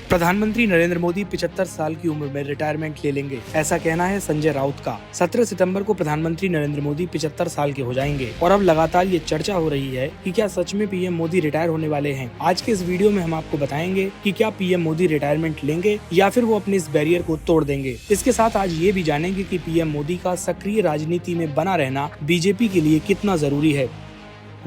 प्रधानमंत्री नरेंद्र मोदी 75 साल की उम्र में रिटायरमेंट ले लेंगे, ऐसा कहना है संजय राउत का। 17 सितंबर को प्रधानमंत्री नरेंद्र मोदी 75 साल के हो जाएंगे और अब लगातार ये चर्चा हो रही है कि क्या सच में पीएम मोदी रिटायर होने वाले हैं। आज के इस वीडियो में हम आपको बताएंगे कि क्या पीएम मोदी रिटायरमेंट लेंगे या फिर वो अपने इस बैरियर को तोड़ देंगे। इसके साथ आज ये भी जानेंगे कि पीएम मोदी का सक्रिय राजनीति में बना रहना बीजेपी के लिए कितना जरूरी है।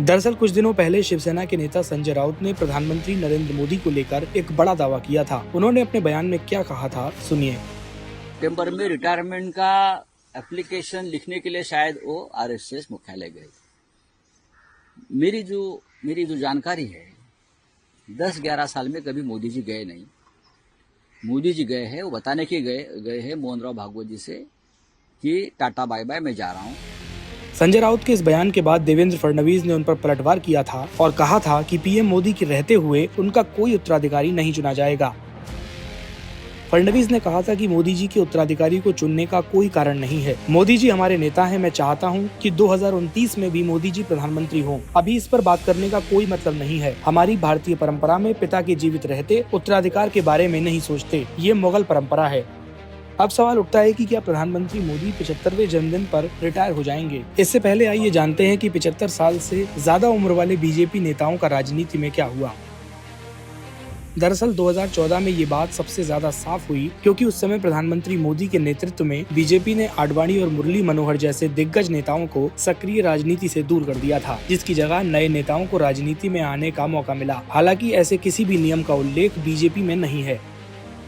दरअसल कुछ दिनों पहले शिवसेना के नेता संजय राउत ने प्रधानमंत्री नरेंद्र मोदी को लेकर एक बड़ा दावा किया था। उन्होंने अपने बयान में क्या कहा था, सुनिए। सितंबर में रिटायरमेंट का एप्लीकेशन लिखने के लिए शायद वो आरएसएस मुख्यालय गए। मेरी जो जानकारी है 10-11 साल में कभी मोदी जी गए नहीं। मोदी जी गए हैं, वो बताने के गए हैं मोहन राव भागवत जी से कि टाटा बाय बाय, मैं जा रहा हूँ। संजय राउत के इस बयान के बाद देवेंद्र फडणवीस ने उन पर पलटवार किया था और कहा था कि पीएम मोदी के रहते हुए उनका कोई उत्तराधिकारी नहीं चुना जाएगा। फडणवीस ने कहा था कि मोदी जी के उत्तराधिकारी को चुनने का कोई कारण नहीं है। मोदी जी हमारे नेता हैं। मैं चाहता हूं कि 2029 में भी मोदी जी प्रधानमंत्री हों। अभी इस पर बात करने का कोई मतलब नहीं है। हमारी भारतीय परंपरा में पिता के जीवित रहते उत्तराधिकार के बारे में नहीं सोचते। ये मुगल परंपरा है। अब सवाल उठता है कि क्या प्रधानमंत्री मोदी 75वें जन्मदिन पर रिटायर हो जाएंगे। इससे पहले आइए जानते हैं कि 75 साल से ज्यादा उम्र वाले बीजेपी नेताओं का राजनीति में क्या हुआ। दरअसल 2014 में ये बात सबसे ज्यादा साफ हुई क्योंकि उस समय प्रधानमंत्री मोदी के नेतृत्व में बीजेपी ने आडवाणी और मुरली मनोहर जैसे दिग्गज नेताओं को सक्रिय राजनीति से दूर कर दिया था, जिसकी जगह नए नेताओं को राजनीति में आने का मौका मिला। हालांकि ऐसे किसी भी नियम का उल्लेख बीजेपी में नहीं है।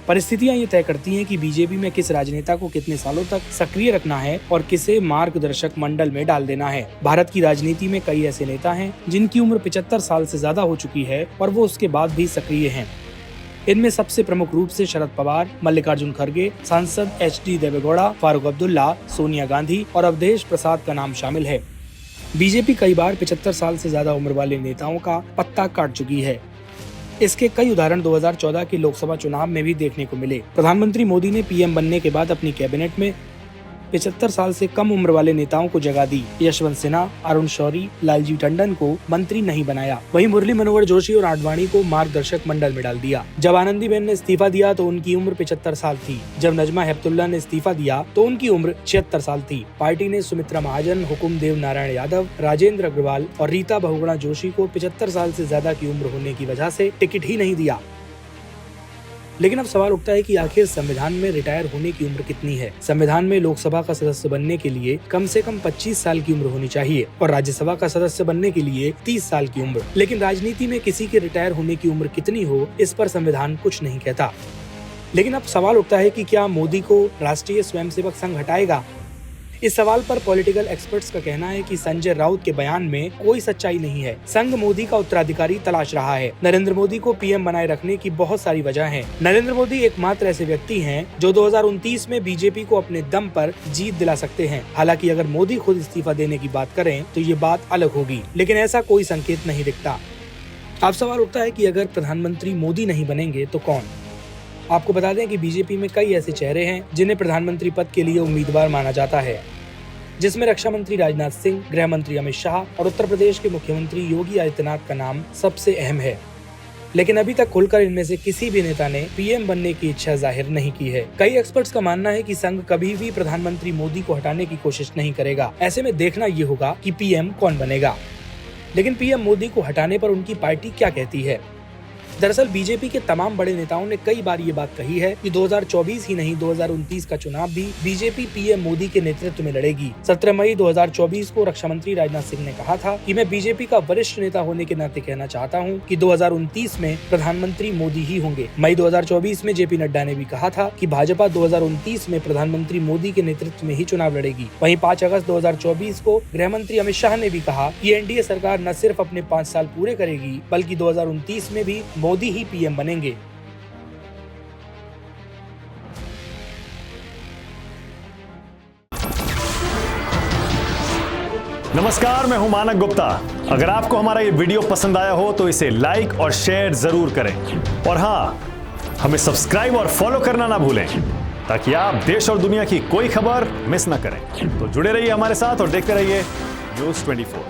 परिस्थितियां ये तय करती हैं कि बीजेपी में किस राजनेता को कितने सालों तक सक्रिय रखना है और किसे मार्गदर्शक मंडल में डाल देना है। भारत की राजनीति में कई ऐसे नेता हैं जिनकी उम्र 75 साल से ज्यादा हो चुकी है और वो उसके बाद भी सक्रिय हैं। इनमें सबसे प्रमुख रूप से शरद पवार, मल्लिकार्जुन खड़गे, सांसद HD देवेगौड़ा, फारूक अब्दुल्ला, सोनिया गांधी और अवधेश प्रसाद का नाम शामिल है। बीजेपी कई बार 75 साल से ज्यादा उम्र वाले नेताओं का पत्ता काट चुकी है। इसके कई उदाहरण 2014 के लोकसभा चुनाव में भी देखने को मिले। प्रधानमंत्री मोदी ने पीएम बनने के बाद अपनी कैबिनेट में 75 साल से कम उम्र वाले नेताओं को जगह दी। यशवंत सिन्हा, अरुण शौरी, लालजी टंडन को मंत्री नहीं बनाया। वहीं मुरली मनोहर जोशी और आडवाणी को मार्गदर्शक मंडल में डाल दिया। जब आनंदीबेन ने इस्तीफा दिया तो उनकी उम्र 75 साल थी। जब नजमा हेपतुल्ला ने इस्तीफा दिया तो उनकी उम्र 76 साल थी। पार्टी ने सुमित्रा महाजन, हुकुमदेव नारायण यादव, राजेंद्र अग्रवाल और रीता बहुगुणा जोशी को 75 साल से ज्यादा की उम्र होने की वजह से टिकट ही नहीं दिया। लेकिन अब सवाल उठता है कि आखिर संविधान में रिटायर होने की उम्र कितनी है। संविधान में लोकसभा का सदस्य बनने के लिए कम से कम 25 साल की उम्र होनी चाहिए और राज्यसभा का सदस्य बनने के लिए 30 साल की उम्र। लेकिन राजनीति में किसी के रिटायर होने की उम्र कितनी हो, इस पर संविधान कुछ नहीं कहता। लेकिन अब सवाल उठता है कि क्या मोदी को राष्ट्रीय स्वयंसेवक संघ हटाएगा। इस सवाल पर पॉलिटिकल एक्सपर्ट्स का कहना है कि संजय राउत के बयान में कोई सच्चाई नहीं है। संघ मोदी का उत्तराधिकारी तलाश रहा है। नरेंद्र मोदी को पीएम बनाए रखने की बहुत सारी वजह हैं। नरेंद्र मोदी एकमात्र ऐसे व्यक्ति हैं जो 2029 में बीजेपी को अपने दम पर जीत दिला सकते हैं। हालांकि अगर मोदी खुद इस्तीफा देने की बात करें तो ये बात अलग होगी, लेकिन ऐसा कोई संकेत नहीं दिखता। अब सवाल उठता है कि अगर प्रधानमंत्री मोदी नहीं बनेंगे तो कौन। आपको बता दें कि बीजेपी में कई ऐसे चेहरे हैं जिन्हें प्रधानमंत्री पद के लिए उम्मीदवार माना जाता है, जिसमें रक्षा मंत्री राजनाथ सिंह, गृह मंत्री अमित शाह और उत्तर प्रदेश के मुख्यमंत्री योगी आदित्यनाथ का नाम सबसे अहम है। लेकिन अभी तक खुलकर इनमें से किसी भी नेता ने पीएम बनने की इच्छा जाहिर नहीं की है। कई एक्सपर्ट्स का मानना है कि संघ कभी भी प्रधानमंत्री मोदी को हटाने की कोशिश नहीं करेगा। ऐसे में देखना ये होगा कि पीएम कौन बनेगा। लेकिन पीएम मोदी को हटाने पर उनकी पार्टी क्या कहती है। दरअसल बीजेपी के तमाम बड़े नेताओं ने कई बार ये बात कही है कि 2024 ही नहीं 2029 का चुनाव भी बीजेपी पीएम मोदी के नेतृत्व में लड़ेगी। 17 मई 2024 को रक्षा मंत्री राजनाथ सिंह ने कहा था कि मैं बीजेपी का वरिष्ठ नेता होने के नाते कहना चाहता हूं कि 2029 में प्रधानमंत्री मोदी ही होंगे। मई 2024 में जेपी नड्डा ने भी कहा था कि भाजपा 2029 में प्रधानमंत्री मोदी के नेतृत्व में ही चुनाव लड़ेगी। वहीं 5 अगस्त 2024 को गृह मंत्री अमित शाह ने भी कहा कि एनडीए सरकार न सिर्फ अपने 5 साल पूरे करेगी बल्कि 2029 में भी मोदी ही पीएम बनेंगे। नमस्कार, मैं हूं मानक गुप्ता। अगर आपको हमारा ये वीडियो पसंद आया हो तो इसे लाइक और शेयर जरूर करें और हाँ, हमें सब्सक्राइब और फॉलो करना ना भूलें ताकि आप देश और दुनिया की कोई खबर मिस ना करें। तो जुड़े रहिए हमारे साथ और देखते रहिए न्यूज़ 24।